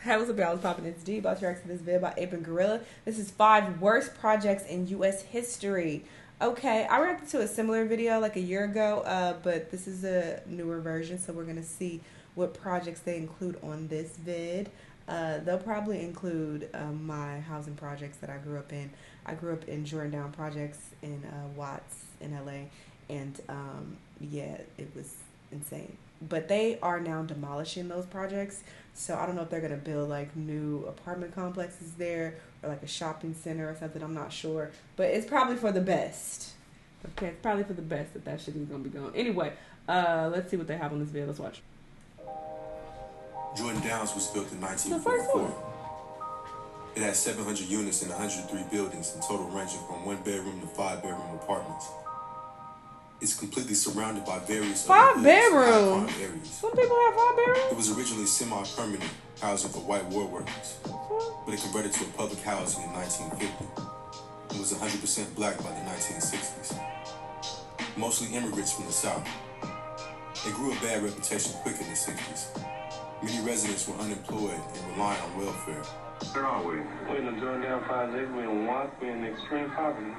Hey, what's up, y'all? It's Poppin'. It's D. About to react to this video by Ape and Gorilla. This is 5 worst projects in U.S. history. Okay, I reacted to a similar video like a year ago, but this is a newer version, so we're going to see what projects they include on this vid. They'll probably include my housing projects that I grew up in. I grew up in Jordan projects in Watts in L.A., and yeah, it was insane. But they are now demolishing those projects, so I don't know if they're going to build like new apartment complexes there or like a shopping center or something. I'm not sure, but it's probably for the best. Okay, it's probably for the best that shit is going to be gone. Anyway, let's see what they have on this video. Let's watch. Jordan Downs was built in 1944. It has 700 units and 103 buildings in total, ranging from 1-bedroom to 5-bedroom apartments. It's completely surrounded by various 5 bedrooms. areas. Some people have 5 bedrooms. It was originally semi-permanent housing for white war workers, but it converted to a public housing in 1950. It was 100% black by the 1960s. Mostly immigrants from the South. It grew a bad reputation quick in the 60s. Many residents were unemployed and relying on welfare. Where are we? We're in the Jordan Down project. We're in Watts. We're in extreme poverty.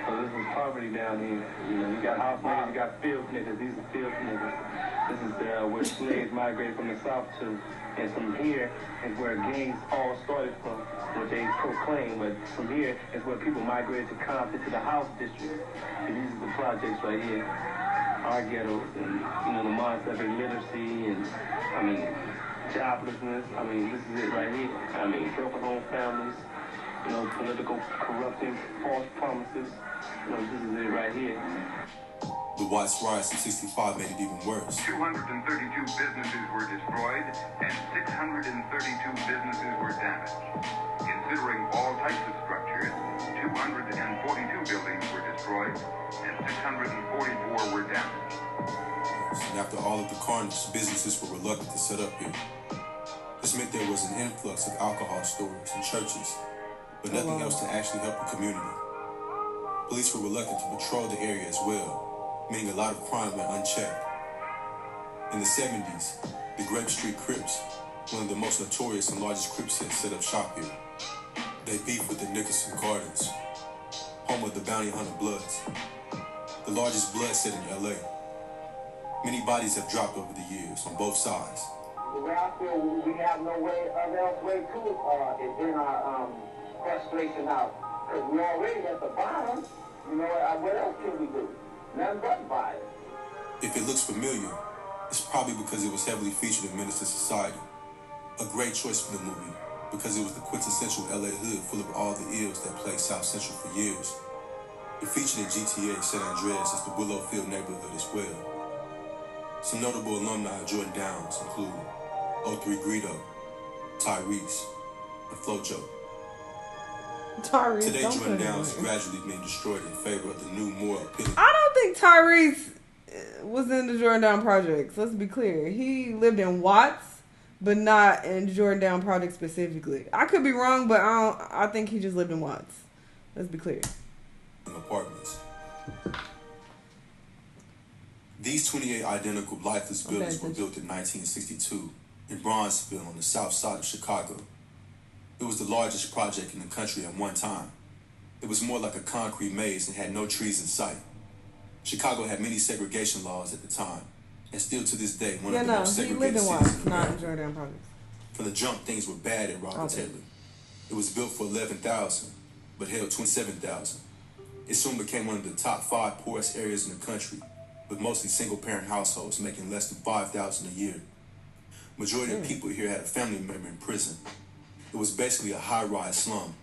So this is poverty down here. You know, you got house niggas, you got field niggas. These are field niggas. This is where slaves migrated from the South to. And from here is where gangs all started from, what they proclaim. But from here is where people migrated to Compton, to the house district. And these are the projects right here. Our ghettos, and you know, the mindset of illiteracy, and I mean, joblessness. I mean, this is it right here. I mean, broken home families, you know, political corrupting, false promises. You know, this is it right here. The Watts riots in '65 made it even worse. 232 businesses were destroyed and 632 businesses were damaged. Considering all types of structures, 242 buildings were destroyed and 644 were damaged. And after all of the carnage, businesses were reluctant to set up here. This meant there was an influx of alcohol stores and churches, but nothing else to actually help the community. Police were reluctant to patrol the area as well, meaning a lot of crime went unchecked. In the 70s, the Grape Street Crips, one of the most notorious and largest Crips hits, set up shop here. They beefed with the Nicholson Gardens, home of the Bounty Hunter Bloods, the largest blood set in LA. Many bodies have dropped over the years on both sides. The way I feel, we have no way else way to in our frustration out, because we're already at the bottom. You know, what else can we do? Nothing but violence. If it looks familiar, it's probably because it was heavily featured in Minister Society. A great choice for the movie, because it was the quintessential LA hood full of all the ills that plagued South Central for years. It featured in GTA San Andreas as the Willowfield neighborhood as well. Some notable alumni of Jordan Downs include 03 Greedo, Tyrese, and Flojo. Tyrese, today, Jordan Downs is gradually being destroyed in favor of the new, more appealing. I don't think Tyrese was in the Jordan Down projects. Let's be clear. He lived in Watts, but not in Jordan Down project specifically. I could be wrong, but I think he just lived in Watts. Let's be clear. Apartments. These 28 identical lifeless buildings were built in 1962 in Bronzeville on the south side of Chicago. It was the largest project in the country at one time. It was more like a concrete maze and had no trees in sight. Chicago had many segregation laws at the time, and still to this day, one of the most segregated cities in not in Jordan projects. From the jump, things were bad at Robert Taylor. It was built for $11,000, but held $27,000. It soon became one of the top 5 poorest areas in the country, with mostly single-parent households making less than $5,000 a year. Majority of people here had a family member in prison. It was basically a high-rise slum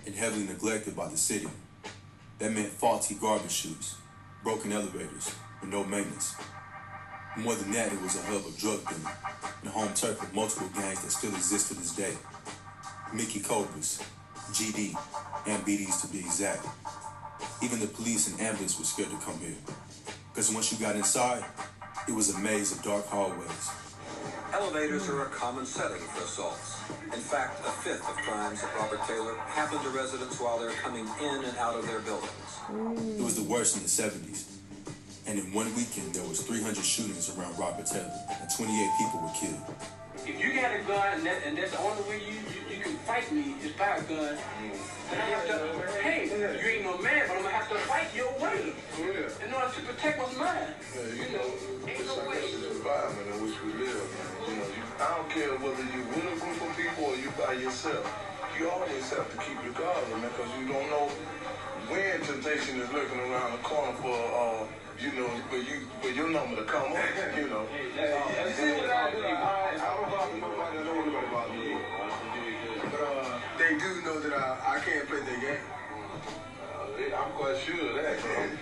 and heavily neglected by the city. That meant faulty garbage chutes, broken elevators, and no maintenance. More than that, it was a hub of drug dealing and a home turf of multiple gangs that still exist to this day. Mickey Cobras, GD, and BDs to be exact. Even the police and ambulance were scared to come here, because once you got inside, it was a maze of dark hallways. Elevators are a common setting for assaults. In fact, a fifth of crimes at Robert Taylor happen to residents while they're coming in and out of their buildings. It was the worst in the 70s. And in one weekend, there was 300 shootings around Robert Taylor, and 28 people were killed. if you got a gun and that's the only way you can fight me is by a gun, then I have to, hey, you ain't no man, but I'm gonna have to fight your way in order to protect what's mine. You know, ain't no way. it's the environment in which we live. You know, I don't care whether you're with a group of people or you by yourself. You always have to keep your guard on that because you don't know when temptation is lurking around the corner for, you know, for your number to come up, you know. See what I do? I don't bother nobody. I don't want about me. But they do know that I can't play their game. I'm quite sure of that, man.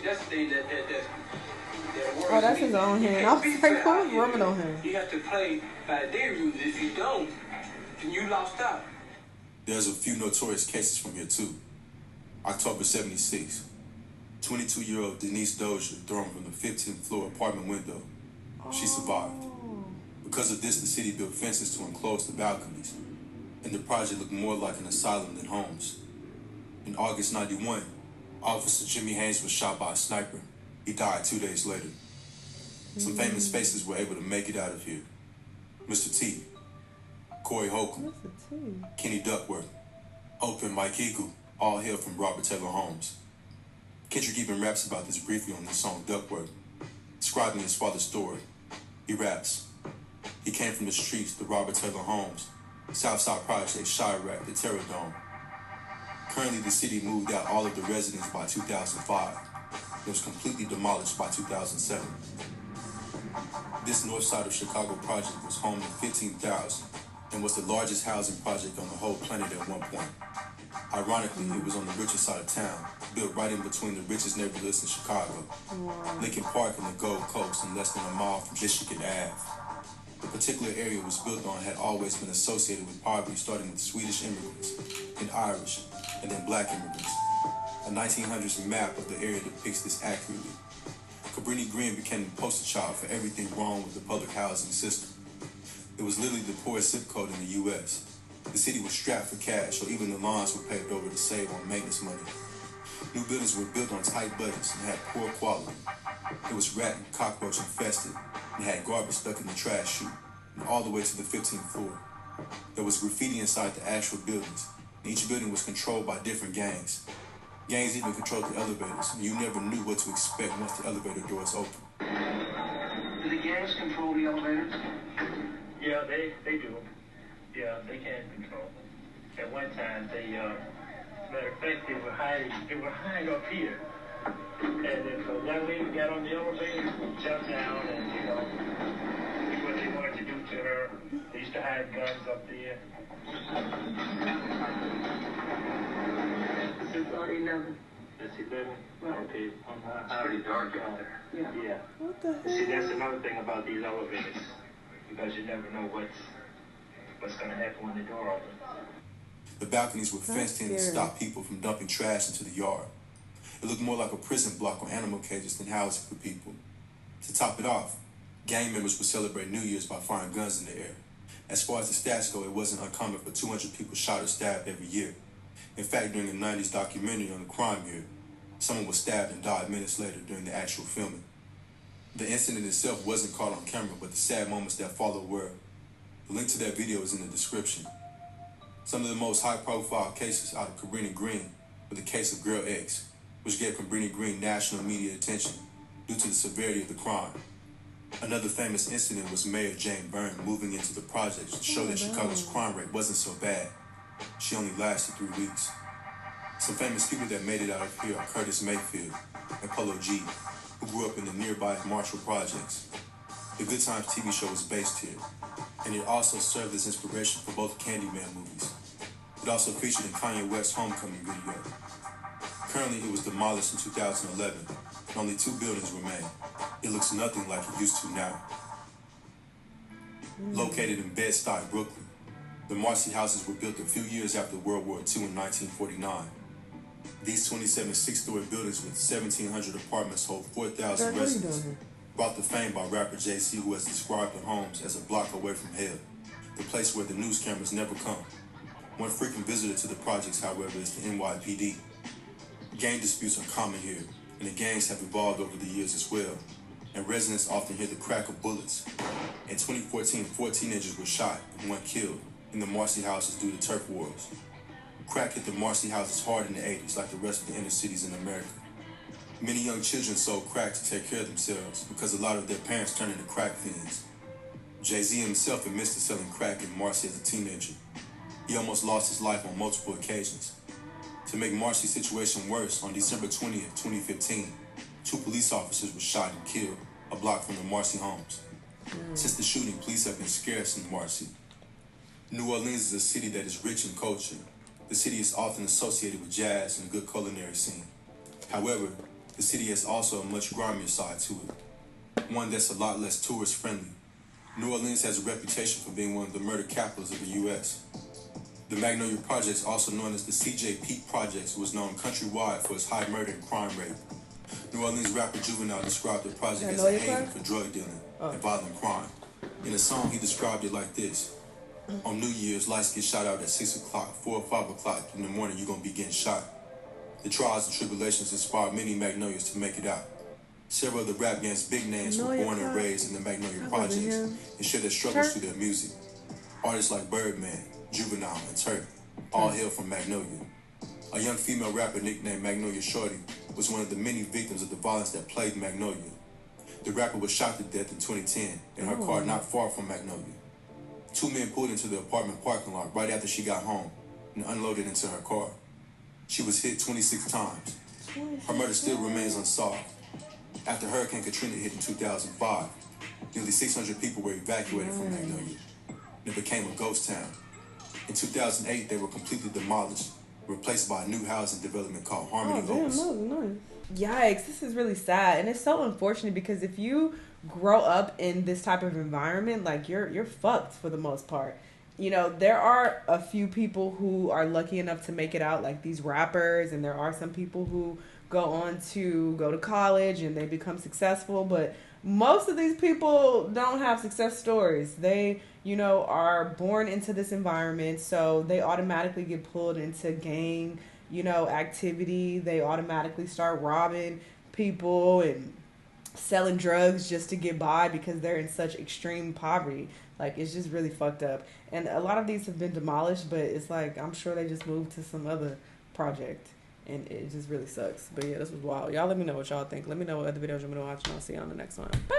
That's the thing that Oh, that's his own hand. I was like, who's rubbing on him? You have to play by their rules. If you don't, then you lost out. There's a few notorious cases from here too. October 76, 22-year-old Denise Dozier thrown from the 15th floor apartment window. She survived. Because of this, the city built fences to enclose the balconies, and the project looked more like an asylum than homes. In August 91, Officer Jimmy Haynes was shot by a sniper. He died 2 days later. Some famous faces were able to make it out of here. Mr. T, Corey Holcomb, Kenny Duckworth, Oprah and Mike Eagle all hail from Robert Taylor homes. Kendrick even raps about this briefly on the song Duckworth, describing his father's story. He raps, he came from the streets, the Robert Taylor homes, Southside Project, Chirac, the Terror Dome. Currently, the city moved out all of the residents by 2005. It was completely demolished by 2007. This north side of Chicago project was home to 15,000 and was the largest housing project on the whole planet at one point. Ironically, it was on the richest side of town, built right in between the richest neighborhoods in Chicago, Lincoln Park and the Gold Coast, and less than a mile from Michigan Ave. The particular area it was built on had always been associated with poverty, starting with Swedish immigrants, and Irish, and then black immigrants. A 1900s map of the area depicts this accurately. Cabrini-Green became the poster child for everything wrong with the public housing system. It was literally the poorest zip code in the U.S. The city was strapped for cash, or even the lawns were paved over to save on maintenance money. New buildings were built on tight budgets and had poor quality. It was rat and cockroach infested and had garbage stuck in the trash chute, and all the way to the 15th floor. There was graffiti inside the actual buildings, and each building was controlled by different gangs. Gangs even controlled the elevators, and you never knew what to expect once the elevator doors opened. Do the gangs control the elevators? Yeah, they do. Yeah, they can control them. At one time, matter of fact, they were hiding up here. And if a young lady got on the elevator, jumped down and, do what they wanted to do to her. They used to hide guns up there. This is 11. That's 11? Right. Okay. It's pretty dark out there. Yeah. What the See, hell? that's another thing about these elevators. Because you never know what's going to happen when the door opens. The balconies were fenced in to stop people from dumping trash into the yard. It looked more like a prison block or animal cages than housing for people. To top it off, gang members would celebrate New Year's by firing guns in the air. As far as the stats go, it wasn't uncommon for 200 people shot or stabbed every year. In fact, during the 90s documentary on the crime here, someone was stabbed and died minutes later during the actual filming. The incident itself wasn't caught on camera, but the sad moments that followed were. The link to that video is in the description. Some of the most high-profile cases out of Cabrini-Green were the case of Girl X, which gave Cabrini-Green national media attention due to the severity of the crime. Another famous incident was Mayor Jane Byrne moving into the projects to show that Chicago's crime rate wasn't so bad. She only lasted 3 weeks. Some famous people that made it out of here are Curtis Mayfield and Polo G, who grew up in the nearby Marshall projects. The Good Times TV show was based here, and it also served as inspiration for both Candyman movies. It also featured in Kanye West's Homecoming video. Currently, it was demolished in 2011, and only 2 buildings remain. It looks nothing like it used to now. Located in Bed-Stuy, Brooklyn, the Marcy houses were built a few years after World War II in 1949. These 27 six-story buildings with 1,700 apartments hold 4,000 residents, brought to fame by rapper Jay-Z, who has described the homes as a block away from hell, the place where the news cameras never come. One frequent visitor to the projects, however, is the NYPD. Gang disputes are common here, and the gangs have evolved over the years as well, and residents often hear the crack of bullets In 2014, 4 teenagers were shot and 1 killed in the Marcy houses due to turf wars. Crack hit the Marcy houses hard in the 80s like the rest of the inner cities in America. Many young children sold crack to take care of themselves because a lot of their parents turned into crack fiends. Jay-Z himself admits to selling crack in Marcy as a teenager. He almost lost his life on multiple occasions. To make Marcy's situation worse, on December 20th, 2015, 2 police officers were shot and killed a block from the Marcy homes. Since the shooting, police have been scarce in Marcy. New Orleans is a city that is rich in culture. The city is often associated with jazz and a good culinary scene. However, the city has also a much grimier side to it, one that's a lot less tourist-friendly. New Orleans has a reputation for being one of the murder capitals of the U.S. The Magnolia Projects, also known as the C.J. Peak Projects, was known countrywide for its high murder and crime rate. New Orleans rapper Juvenile described the project as a haven for drug dealing and violent crime. In a song, he described it like this. On New Year's, lights get shot out at 6 o'clock, 4 or 5 o'clock in the morning, you're going to be getting shot. The trials and tribulations inspired many Magnolias to make it out. Several of the rap gang's big names were born and raised in the Magnolia Projects and share their struggles through their music. Artists like Birdman, Juvenile, and Turk all hail from Magnolia. A young female rapper nicknamed Magnolia Shorty was one of the many victims of the violence that plagued Magnolia. The rapper was shot to death in 2010 in her car not far from Magnolia. 2 men pulled into the apartment parking lot right after she got home and unloaded into her car. She was hit 26 times. Her murder still remains unsolved. After Hurricane Katrina hit in 2005, nearly 600 people were evacuated from Magnolia. It became a ghost town. In 2008, they were completely demolished, replaced by a new housing development called Harmony Oaks. Yikes, this is really sad. And it's so unfortunate because if you grow up in this type of environment, like you're fucked for the most part. You know, there are a few people who are lucky enough to make it out, like these rappers, and there are some people who go on to go to college and they become successful, but most of these people don't have success stories. They, you know, are born into this environment, so they automatically get pulled into gang, you know, activity. They automatically start robbing people and selling drugs just to get by because they're in such extreme poverty. Like, it's just really fucked up. And a lot of these have been demolished, but it's like, I'm sure they just moved to some other project. And it just really sucks. But yeah, this was wild. Y'all let me know what y'all think. Let me know what other videos you want me to watch, and I'll see you on the next one. Bye!